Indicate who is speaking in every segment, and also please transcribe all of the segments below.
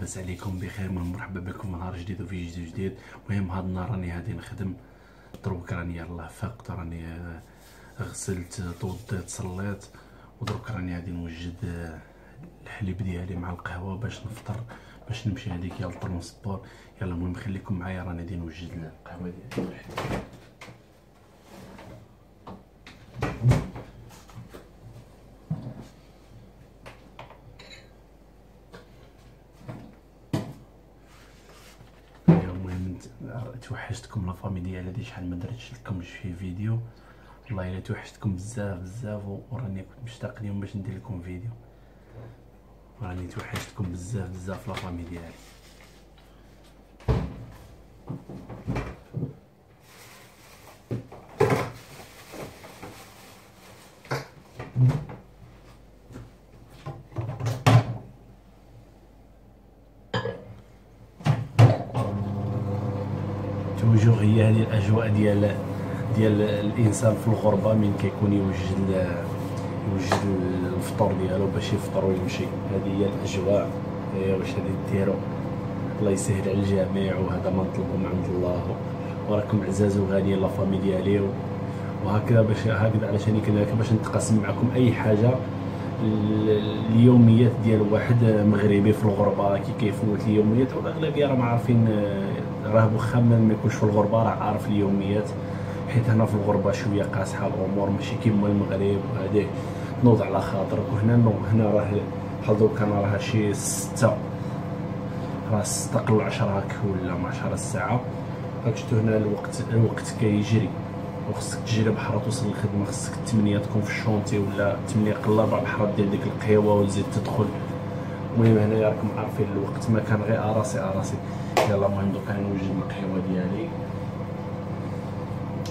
Speaker 1: لاباس عليكم بخير؟ المهم مرحبا بكم في نهار جديد وفي فيديو جديد. المهم هاد النهار راني غادي نخدم دروك، راني يلاه فقت، راني غسلت توضيت صليت، ودروك راني غادي نوجد الحليب ديالي مع القهوه باش نفطر، باش نمشي هذيك يا الطرونسبور. يلا المهم خليكم معايا، راني غادي نوجد القهوه ديالي. توحشتكم لا فامي ديالي، هادي شحال ما درتش لكمش في فيديو، والله الا توحشتكم بزاف بزاف، وراني كنت مشتاق اليوم باش ندير لكم فيديو. راني توحشتكم بزاف بزاف لا فامي ديالي. توجور هي هذه الاجواء ديال الانسان في الغربه، من كيكون يوجد الفطور ديالو باش يفطر ويمشي. هذه هي الاجواء. واش غادي ديروا؟ الله يسهل على الجميع، وهذا ما نطلبوا من عند الله. وراكم عزاز وغاليين لا فامي ديالي، وهكذا باش هكذا علشان كذا باش نتقاسم معكم اي حاجه. اليوميات ديال واحد مغربي في الغربه كي كيفوت اليوميات، والاغلبيه راه ما عارفين، راه واخا ما يكونش في الغربه راه عارف اليوميات، حيت هنا في الغربه شويه قاصحه الامور، ماشي كيما المغرب وهذيك تنوض على خاطرك. وهنا راه بحال دوكا انا راه شي 6 راه 6 قل 10 هاك ولا 12 الساعه هاك. شفتو هنا الوقت كيجري، وخصك تجري بحال توصل للخدمه، خصك 8 تكون في الشونتي، ولا 8 قل 4 بحال دير ديك القهوه وتزيد تدخل. المهم هنايا راكم عارفين الوقت ما كان غير اراسي. يلا المهم دوكا نوجد القهوه ديالي.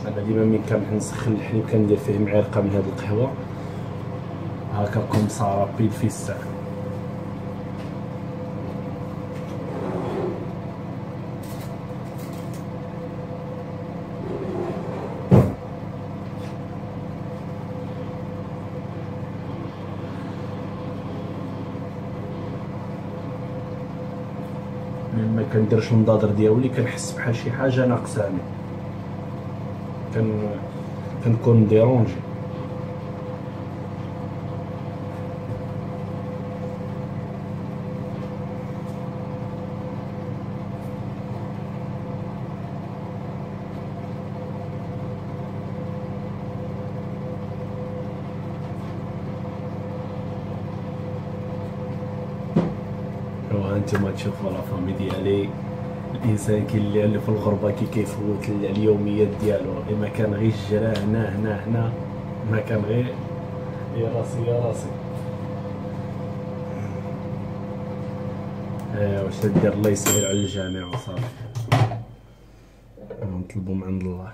Speaker 1: انا ديما ملي كنبغي نسخن الحليب كندير فيه معلقه من هاد القهوه، هاكا كوم سا رابيد في الساعه. ما كنديرش النضادر ديالي، كنحس بحال شي حاجه ناقصاني، كنكون ديرونجي. هانتوما تشوفوا لا فامي ديالي، الانسان اللي في الغربه كيفوت اليوميات ديالو، ما كان غير الجرا هنا ما كان غير يا راسي. واش تدير؟ الله يسهل على الجميع وصافي، نطلبوا من عند الله.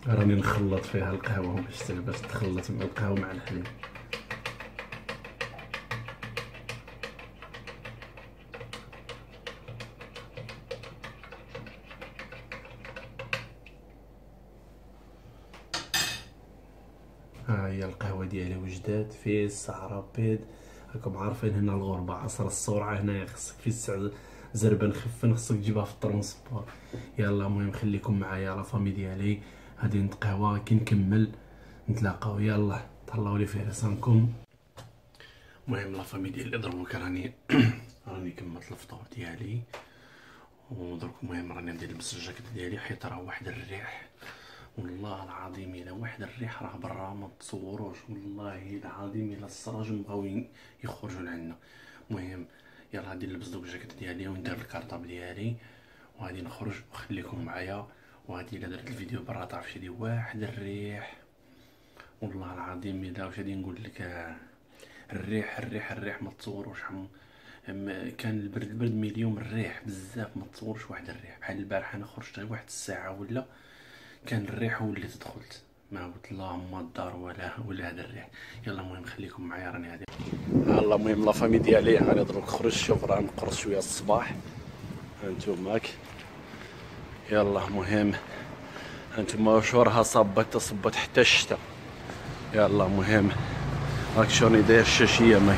Speaker 1: راني نخلط فيها القهوه باش تخلط مع القهوه مع الحليب. ها هي القهوه ديالي وجدات في الساعه بيض. راكم عارفين هنا الغربه عصر السرعه، هنايا خصك في الساعه زربان خفن، خصك تجيبها في الطرونسبور. يلا المهم خليكم معايا لا فامي ديالي، غادي نتقهوى كي نكمل نتلاقاو. يلا تهلاو لي في رسانكم. المهم لا فامي ديالي دروك راني كملت الفطور ديالي، ودروك المهم راني ندير نلبس الجاكيت ديالي، حيت راه واحد الريح، والله العظيم الا واحد الريح راه برا ما تصوروش، والله العظيم الا السراج بغاو يخرجوا لعنا. المهم يلا غادي نلبس دوك الجاكيت ديالي وندير الكارطاب ديالي، وغادي نخرج وخليكم معايا. وغادي الا درت الفيديو برا تعرف شي واحد الريح، والله العظيم الا واش غادي نقول لك، الريح ما تصوروش. كان البرد مي اليوم الريح بزاف ما تصورش واحد الريح. بحال البارح انا خرجت غير واحد الساعه ولا كان الريح وليت دخلت، ما قلت اللهم الدار ولا هذا الريح. يلا المهم خليكم معايا راني غادي. يلا المهم لا فامي ديالي انا دروك خرج. شوف راه نقرص شويه الصباح هانتوماك. يلا المهم هانتوما شو راها صبت حتى الشتا. يلا المهم راك شلون داير الشاشيه ماي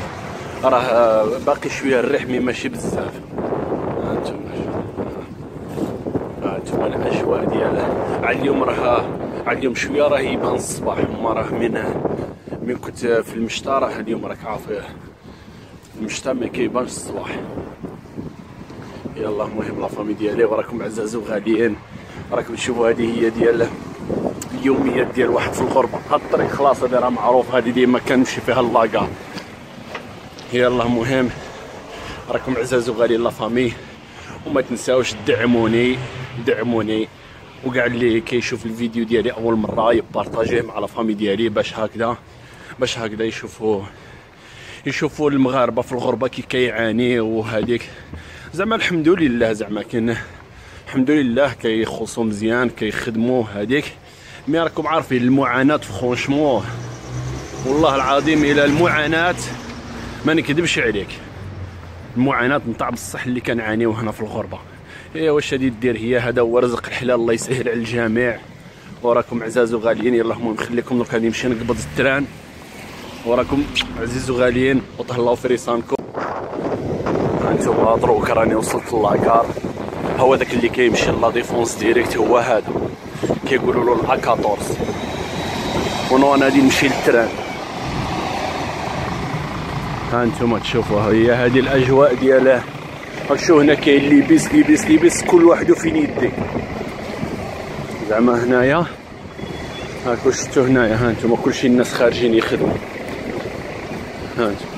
Speaker 1: راه باقي شويه الريح مي ماشي بزاف. هانتوما الاجواء ديالها على اليوم على اليوم شويه راه يبان الصباح. ما راه من كنت في المشتى راه اليوم راك عارف المشتى ما كيبانش الصباح. يلا المهم لا فامي ديالي وراكم عزاز وغاليين، راكم تشوفوا هذه هي ديال اليوميات ديال واحد في الغربه. هاد الطريق خلاص هذه راه معروف، هذه ديما كنمشي فيها اللاكار. يلا المهم راكم عزاز وغاليين لا فامي، وما تنساوش دعموني وكاع اللي كيشوف الفيديو ديالي اول مره يبارطاجيه مع لا فامي ديالي باش هكذا يشوفوا المغاربه في الغربه كي كيعاني وهذيك. زعما الحمد لله زعما كاين الحمد لله كيخلصوا مزيان كيخدموا هذيك. مي راكم عارفين المعاناه فرونشمون والله العظيم الى المعاناه ما نكذبش عليك، المعاناه نتاع بصح اللي كنعانيو هنا في الغربه. واش غادي دير، هي هذا هو رزق الحلال الله يسهل على الجميع. وراكم عزاز وغاليين. يلا المهم نخليكم درك غادي نمشي نقبض التران. وراكم عزيز وغاليين وتهلاو في ريسانكم. هانتوما دروك راني وصلت لاكار. هو داك اللي كيمشي لا ديفونس ديريكت هو هذا كيقولوا له لا 14. ونو انا غادي نمشي للتران. هانتوما تشوفوا هي هذه الاجواء ديالها. شو هنا كاين لبس كل واحد فين يدي. زعما هنايا هاكو شفتو هنايا هانتوما كلشي الناس خارجين يخدموا. هانتوما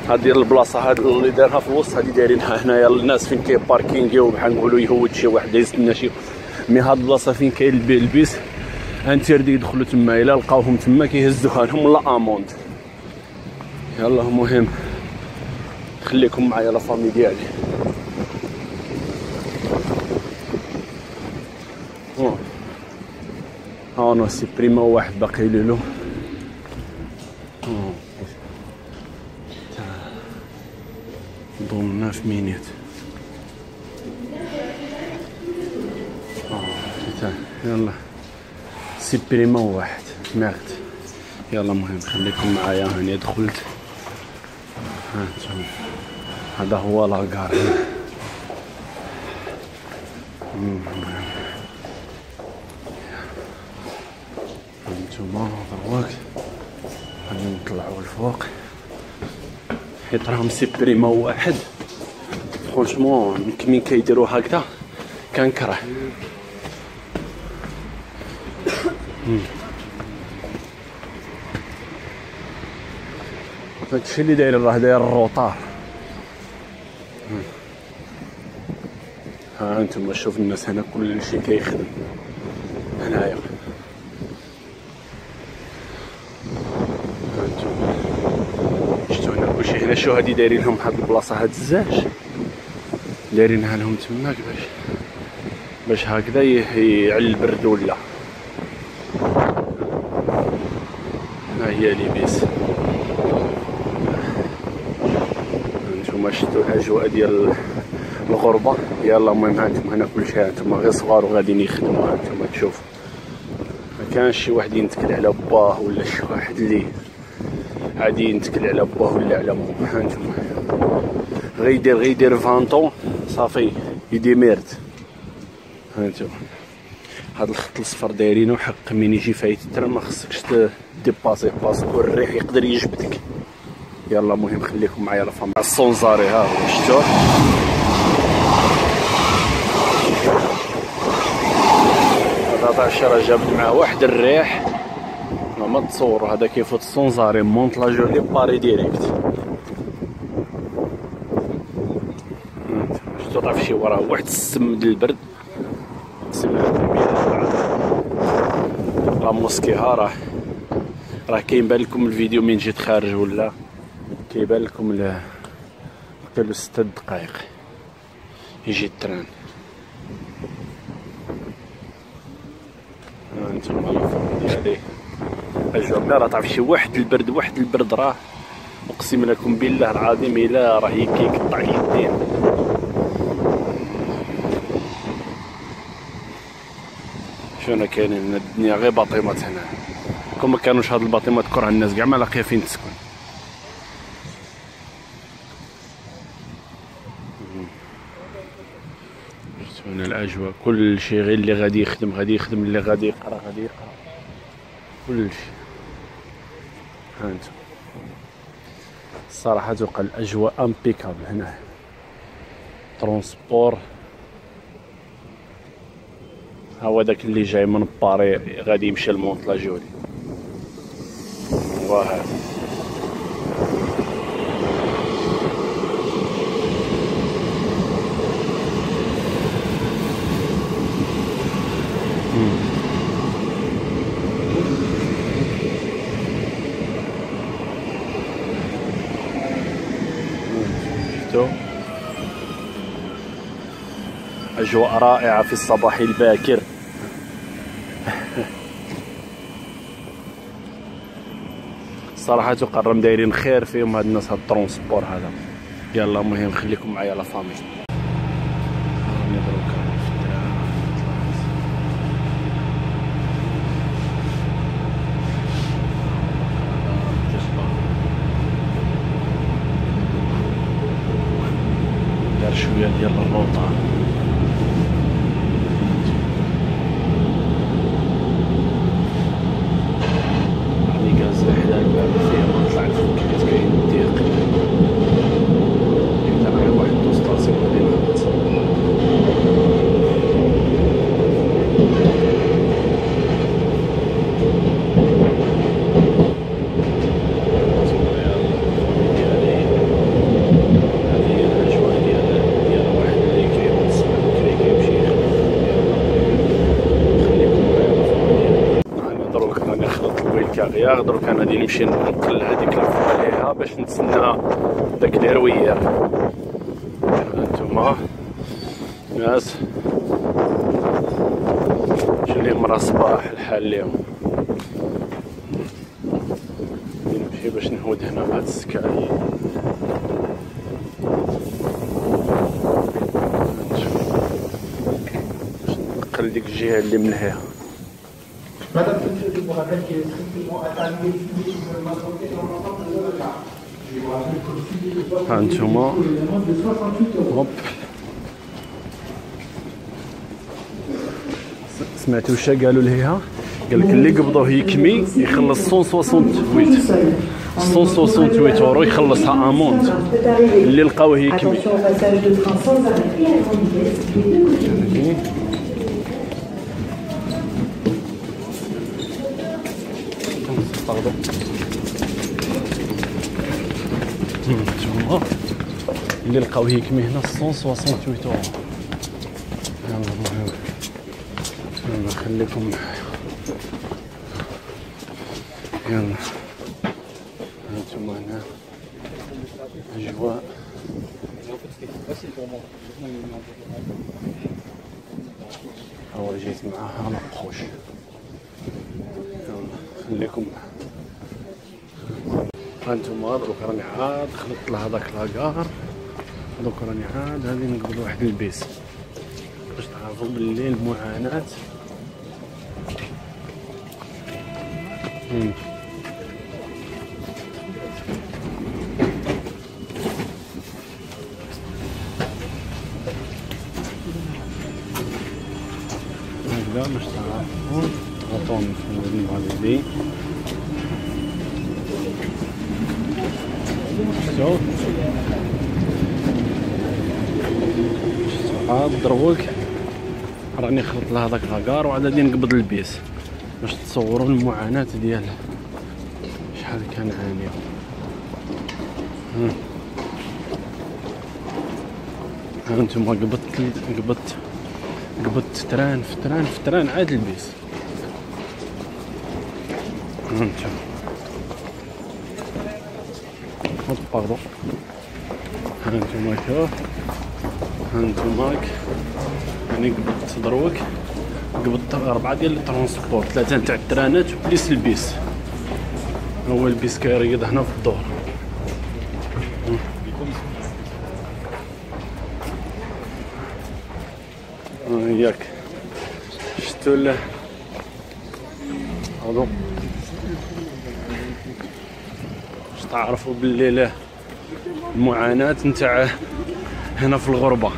Speaker 1: هذه البلاصه هذه اللي دارها في الوسط هذه دايرينها هنايا الناس فين كاين باركينغ بحال نقولوا يهود شي واحد يستنى شي. مي هاد البلاصه فين كاين البيس انتردي يدخلوا تما، الا لقاوهم تما كيهزوها لهم لا اموند. يلا المهم خليكم معايا لا فامي ديالي. ها انا سيبريما واحد باقي له. ضمنا في مينيت. يلا سيبريما واحد ميرد. يلا المهم خليكم معايا هاني دخلت. هذا هو لاكار. هانتوما دروك غادي نطلعو الفوق حيت راهم سيبريما واحد. فرونشمون من كيديروا هكذا كنكره. هادشي اللي داير راه داير الروطار. ها انتم شوف الناس هنا كلشي كيخدم هنايا. هانتوما شفتو هنا كلشي هنا. شو هادي دايرين لهم هاد البلاصه هاد الزاج دايرينها لهم تماك باش هكذا يعلى البرد ولا. ها هي لبس. هانتوما شفتو الاجواء ديال الغربه. يلا المهم هانتوما هنا كلشي هانتوما غير صغار وغاديين يخدموا. هانتوما تشوف ما كانش شي واحد ينتكل على باه ولا شي واحد اللي عادي ينتكل على باه ولا على مو. هانتوما غيدير 20 طون صافي يديميرد. هانتوما هاد الخط الصفر دايرينو حق من يجي فايت التران ما خصكش ديباسي باسكو الريح يقدر يجبدك. يلا المهم خليكم معايا لا فام. الصونزاري ها هو شفتوه. هذا 10 جابت معاه واحد الريح ما تصوروا. هذا كيفوت الصونزاري مونط لا جورني باري ديريكت. شفتو طاف شي وراه واحد السم ديال البرد. سمعتكم راه موسكيها راه كيبان لكم الفيديو من جيت خارج ولا كيبان لكم قالوا 6 دقائق يجي التران. هانتوما الفرق ديالي الجوكا راه طاف شي واحد البرد راه اقسم لكم بالله العظيم الا راه كيقطع يدين. شنو كاينين الدنيا غير باطيمات هنا. كون ما كانوش هاد الباطيمات كره الناس كاع ما لاقيه فين تسكن. شفتوا هنا الاجواء كل شيء غير اللي غادي يخدم اللي غادي يقرا كل شيء. هانتو الصراحه توقع الاجواء امبيكابل هنا. ترونسبور هو داك اللي جاي من باري غادي يمشي لمونط لا جولي وهذا. شفتوا أجواء رائعة في الصباح الباكر. صراحة تقرم دايرين خير فيهم هاد الناس هاد الترونسبور هذا. يلا المهم خليكم معايا لا فامي. دار شوية ديال الروطة. غير دروك انا غادي نمشي ننقل هذيك الفوق عليها باش نتسنى داك الهروير. هانتوما ناس شنو مرا صباح الحال اليوم. نمشي باش نهود هنا بهاد السكاي. باش ننقل ديك الجهه اللي من هنا.
Speaker 2: Madame, je vous rappelle qu'il est strictement interdit d'utiliser sur le maçonnerie dans l'ensemble de l'État. Je vous rappelle que le suivi de poste de 68 €.
Speaker 1: هوب سمعتوا واش قالوا ليها؟ قال لك اللي قبضوه يكمي يخلص 168 اورو يخلصها امونت. اللي لقاوه يكمي اللي لقاوه يكمي هنا 168 اورو. يلا خليكم يلا. هانتوما هنا اجواء هو جيت معاها نقوش. يلا خليكم. هانتوما دروك راني عاد خلطت لهذاك لاكار. دوك راني عاد غادي نقبض واحد البيس باش تعرفوا باللي المعاناة. هكذا باش تعرفوا عطوني في الفاليدي. شفتو عاد دروك راني خلط لها داك لاكار وعاد غادي نقبض البيس باش تصوروا المعاناة ديالها شحال كنعانيو. ها انتم قبضت تران في تران عاد البيس. ها انتم باردون. ها انتم شوف، ها انتم هاك يعني قبضت دروك، قبضت 4 ديال الترونسبور، 3 تاع الترانات وبليس البيس. هو البيس كيريض هنا في الدور. ياك شفتوا له هادو باش تعرفوا باللي له المعاناة نتاع هنا في الغربة.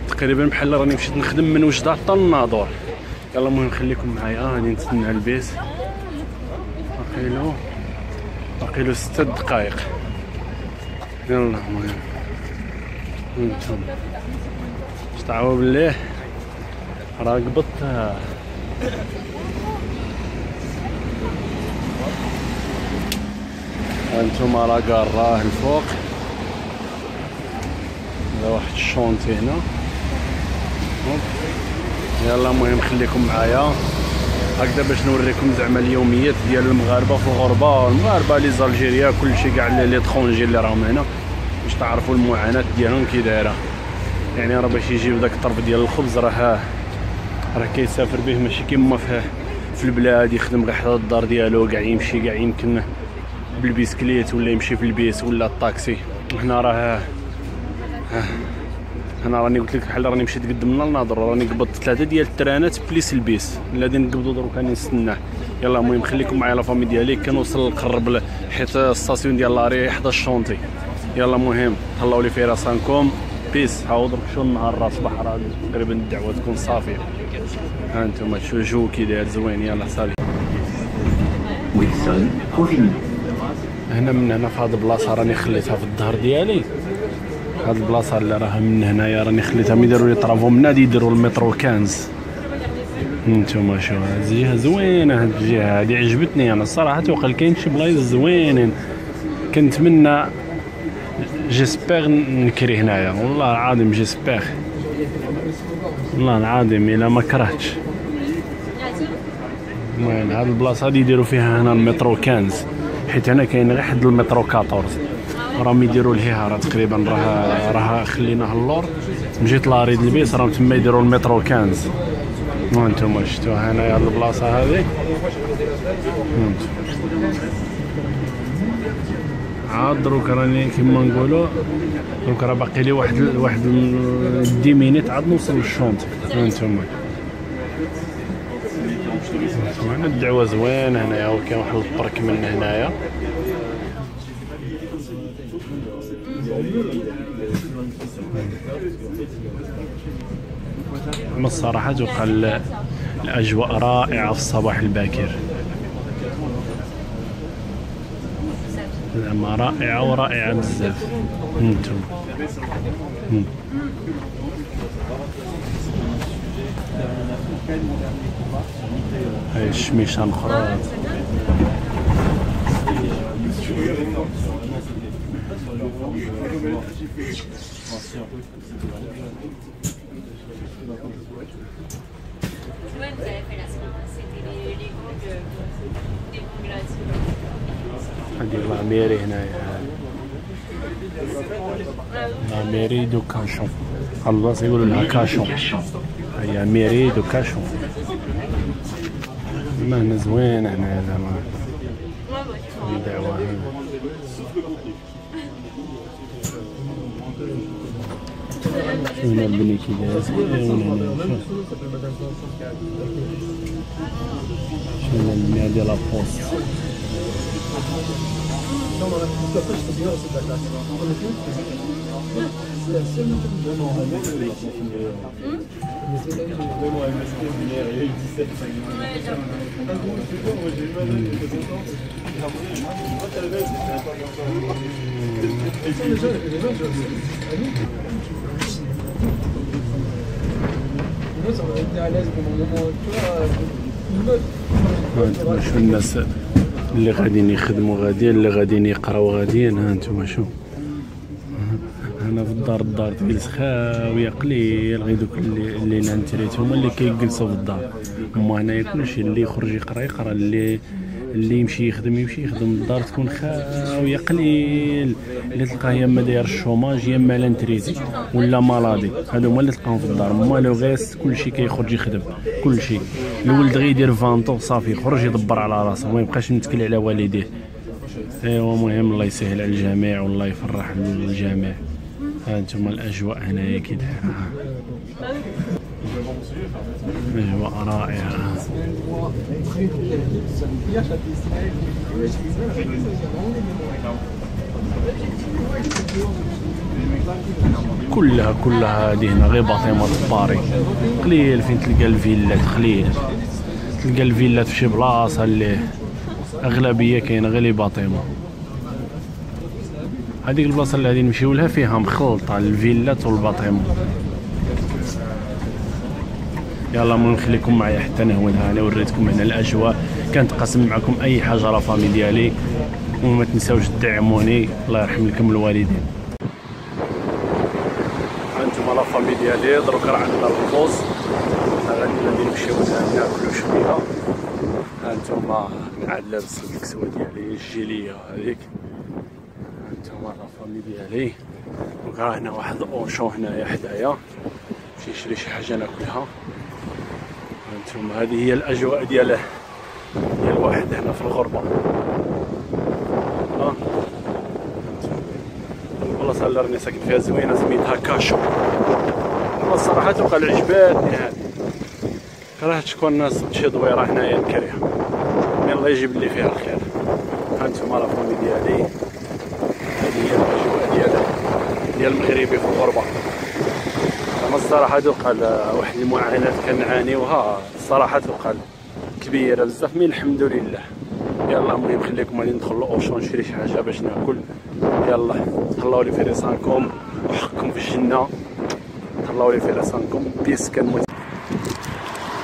Speaker 1: تقريبا بحال راني مشيت نخدم من وجدة حتى للناظور. يلا المهم خليكم معايا، غادي نتسنى البيس. باقي له 6 دقائق. يلا المهم انتم باش تعرفوا باللي راه قبضت. هانتوما راه قاراه الفوق، هذا واحد الشونتي هنا. يلا المهم خليكم معايا هكذا باش نوريكم زعما اليوميات ديال المغاربه في الغربه، المغاربه لي زالجيريا كلشي كاع لي ترونجي اللي راهم هنا، باش تعرفوا المعاناه ديالهم كي دايره. يعني راه باش يجيب داك الطرف ديال الخبز راه كيسافر به، ماشي كيما في البلاد يخدم غير حدا الدار ديالو، كاع يمشي كاع يمكن بالبيسكليت ولا يمشي في البيس ولا الطاكسي. هنا راني قلت لك بحال راني مشيت قدمنا للناظور، راني قبضت 3 ديال الترانات بليس البيس اللي غادي نقبضوا دروك راني نستناه. يلا المهم خليكم معايا لا فامي ديالي، كنوصل نقرب حيت الستاسيون ديال لاري حدا الشونطي. يلا المهم تهلاو لي في راسكم بيس. هاو درك شو النهار راه صباح، راه تقريبا الدعوه تكون صافيه. ها انتم تشوفوا جو كي داير زوين. يلا صافي هنا من هنا في هاد البلاصه راني خليتها في الظهر ديالي. هاد البلاصه اللي راها من هنايا راني خليتها ملي يديروا لي طرافو من هنا يديروا المترو 15. انتم شوفوا هاد الجهه زوينه، هاد الجهه هادي عجبتني انا الصراحه. توقع كاين شي بلايص زوينين كنتمنى جيسبيغ نكري هنايا، والله العظيم جيسبيغ، والله العظيم الا ما كرهتش. المهم هاد البلاصه هادي يديروا فيها هنا المترو 15، حيت هنا كاين غير حد المترو 14 راهم يديروا ليها. راه تقريبا راه خليناه اللور، مشيت لاريد البيس راهم تما يديروا المترو 15. وانتم شفتوا هنايا هاد البلاصه هادي. عاد دروك راني كيما نقولوا دروك راه باقي لي واحد 10 مينيت عاد نوصل للشونط. هانتوما هنا الدعوه زوينه هنايا، وكاين واحد البرك من هنايا. اما الصراحه توقع الاجواء رائعه في الصباح الباكر، زعما رائعه ورائعه بزاف. انتم هاي الشميشه الاخرى. هادي لا ميري هنايا، لا ميري دو كاشون، البلاصه يقولوا لها كاشون، هي ميري دو كاشون. هنا زوين هنا زعما دعوه. هنا البني كي داير زوين. هنا المياه ديال لابوست. شو الناس اللي غاديين يخدموا غاديين، اللي غاديين يقراو غاديين. ها انتم شوف، ها هنا في الدار تجلس خاويه قليل، غير دوك اللي نانتريت هما اللي كيجلسوا في الدار. هما هنايا كلشي اللي يخرج يقرا، اللي يمشي يخدم الدار تكون خاويه قليل. اللي تلقاه يا اما داير الشوماج يا اما لانتريتي ولا مالادي، هادو هما اللي تلقاهم في الدار. هما لو غاس كلشي كيخرج يخدم، كلشي الولد غير يدير فانطو صافي يخرج يدبر على راسه، ما يبقاش متكل على والديه. ايوا مهم الله يسهل على الجميع والله يفرح الجميع. هانتوما الاجواء هنايا كي دايره، اجواء رائعه. كلها هذه هنا غير باطيمات باري، قليل فين تلقى الفيلات، قليل تلقى الفيلات في شي بلاصه اللي اغلبيه كاينه غير لي باطيمه. هذيك البلاصه اللي غادي نمشيو لها فيها مخلطه الفيلات والباطيمه. يلا نخليكم معايا حتى نهونها. انا وريتكم هنا الاجواء، كنتقاسم معكم اي حاجه راه فامي ديالي، وما تنساوش تدعموني الله يرحم لكم الوالدين. هانتوما لا فامي ديالي دروك راه عندنا البوز، غادي نمشيو ناكلو شويه. هانتوما عاد لابس الكسوه ديالي الجيليه هذيك. هانتوما لا فامي ديالي، وكا هنا واحد اوشو هنايا حدايا، نمشي نشري شي حاجه ناكلها. هانتوما هذه هي الاجواء ديال الواحد هنا في الغربه. البلاصه اللي راني ساكن فيها زوينه، سميتها كاشو. والله الصراحه توقع عجباتني هذه، كرهت تكون الناس شي دويره هنايا نكريها، مي الله يجيب لي فيها الخير. هانتوما لا فامي ديالي، هذه هي الاجواء ديال المغربي في الغربه. انا الصراحه توقع واحد المعاناه كنعانيوها الصراحه، توقع كبيره بزاف، مي الحمد لله. يلا المهم خليكم غادي ندخل لاوشو نشري شي حاجه باش ناكل. يلا تهلاو لي في ريسانكم وحقكم في الجنه، تهلاو لي في ريسانكم بيس كنموت.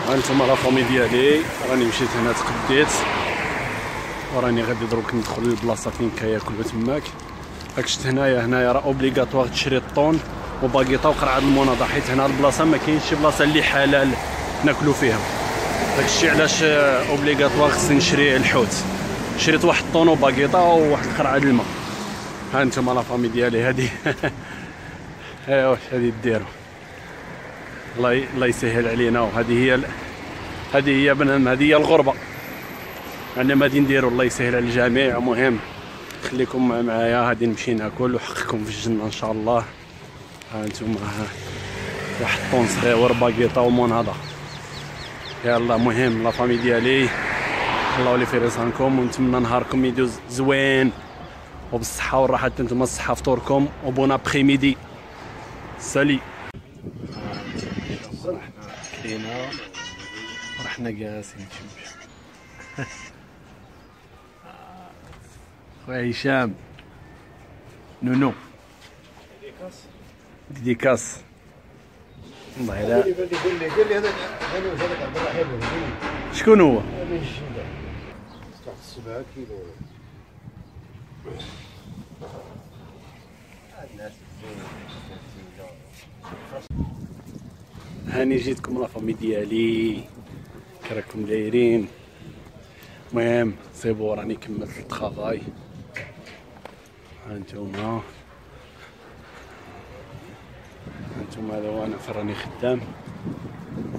Speaker 1: هانتوما لا فامي ديالي، راني مشيت هنا تقديت، وراني غادي دروك ندخل للبلاصه فين كياكلوا تماك. راك شفت هنايا راه اوبليغاتوار تشري الطون وباقيطه وقرعه المناضه، حيت هنا البلاصه ما كاينش شي بلاصه اللي حلال ناكلوا فيها. داكشي علاش اوبليغاتوار خصني نشري الحوت. شريت واحد الطون وباقيطه وواحد القرعه د الماء. هانتوما لا فامي ديالي هادي ايوا واش غادي ديروا، الله يسهل علينا. وهذه هي بنان، هذه هي الغربه. انا ما غادي نديروا الله يسهل على الجميع. المهم خليكم معايا، غادي نمشي ناكل وحقكم في الجنه ان شاء الله. هانتوما واحد طون صغير باقيطه ومناضه. يلا مهم لا فامي ديالي، الله لي في رزقكم، ونتمنى نهاركم يدوز زوين وبالصحه والراحه. حتى نتوما الصحه فطوركم وبون ابخي ميدي. سالي. كلينا رحنا جالسين نشوف خويا هشام نونو ديديكاس. والله لا
Speaker 2: قول لي هذا عبد الرحيم
Speaker 1: شكون هو؟
Speaker 2: تحت 7 كيلو.
Speaker 1: هاني جيتكم لا فامي ديالي، كراكم دايرين؟ المهم سيبو راني كملت الطرافاي. هانتوما هذا هو انا فراني خدام.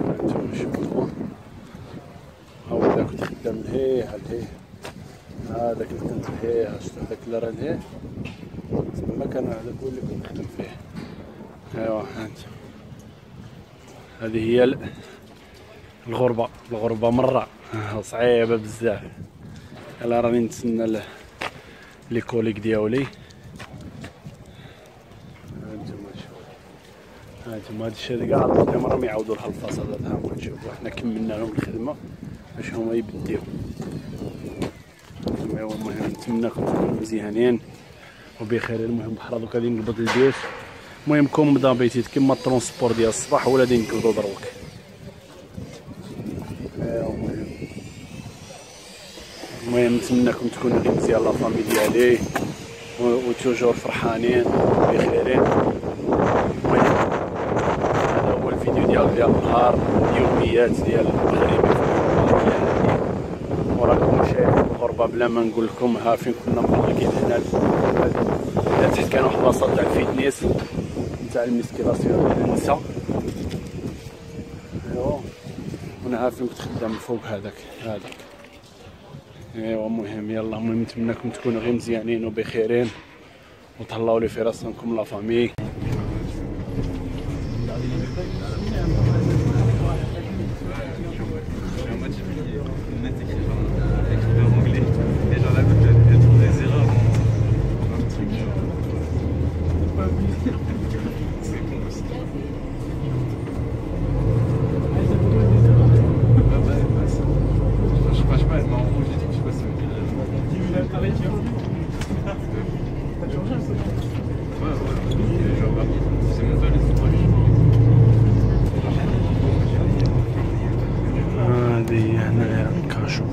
Speaker 1: هانتوما شوفوا، ها هو هذا كنت خدام لهيه هذاك اللي كنت لهيه، شفت هذاك اللي راه لهيه تما كان هذاك هو اللي كنت نخدم فيه. ايوا هانتوما هذه هي الغربة مرة صعيبة بزاف. يلا راني نتسنى لي كوليك ديالي. هانتوما هادشي هذا كاع الباطيمة راهم يعاودوا لها الفصادات. ها هما نشوفوا حنا كملنا لهم الخدمة باش هما يبديو. ايوا المهم نتمنىكم تكونوا مزيانين وبخير. المهم بحال دوك غادي نقبض البيت. المهم كوم دابيتيت كيما الترونسبور ديال الصباح ولا غادي نقبضو دروك. المهم نتمنىكم تكونوا غير مزيان لا فامي ديالي وتوجور فرحانين بخيرين. المهم هذا هو الفيديو ديال النهار، اليوميات ديال المغربي في الغربه. وراكم شايفين الغربه بلا ما نقول لكم. ها فين كنا مباركين هنا تحت كان واحد البلاصه تاع الفيتنيس تاع الميسكيلاسيون ديال النساء. ايوا وانا ها فين كنت خدام فوق هذاك. ايوا المهم يلا، المهم نتمنىكم تكونوا غير مزيانين وبخيرين وتهلاو لي في راسكم لا فامي. هذه هنا كاشو.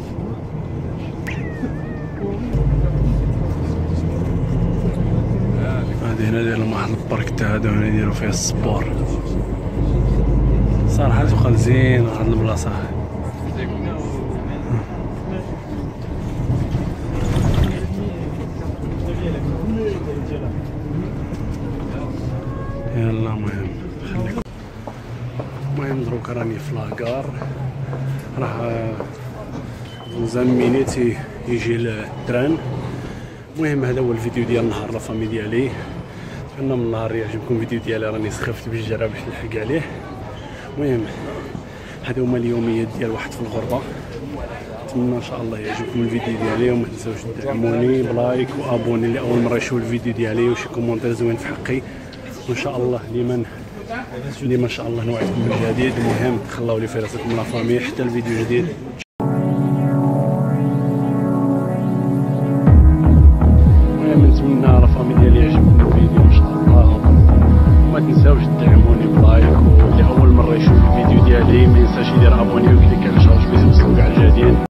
Speaker 1: هذه هنا دايرين واحد البارك تاع هادو هنا يديرو فيه السبور. صراحة تبقى زين هاد البلاصة. يلا المهم دروك راني في لاكار، راه زام مينيت يجي التران. المهم هذا هو الفيديو ديال النهار لا فامي ديالي. نتمنى من النهار يعجبكم الفيديو ديالي، راني سخفت بالجرا باش نلحق عليه. المهم هادو هما اليوميات ديال واحد في الغربه. نتمنى ان شاء الله يعجبكم الفيديو ديالي، وما تنساوش تدعموني بلايك وابوني اللي اول مره يشوف الفيديو ديالي، وشي كومونتير زوين في حقي. وان شاء الله ديما ان شاء الله نوعدكم بالجديد. المهم تخلاو لي في راسكم لا فامي حتى الفيديو جديد. المهم نتمنى لا فامي ديالي يعجبكم الفيديو ان شاء الله. وما تنساوش تدعموني بلايك، واللي اول مره يشوف الفيديو ديالي ما ينساش يدير ابوني ويكليك على الجرس باش يوصلو كاع الجديد.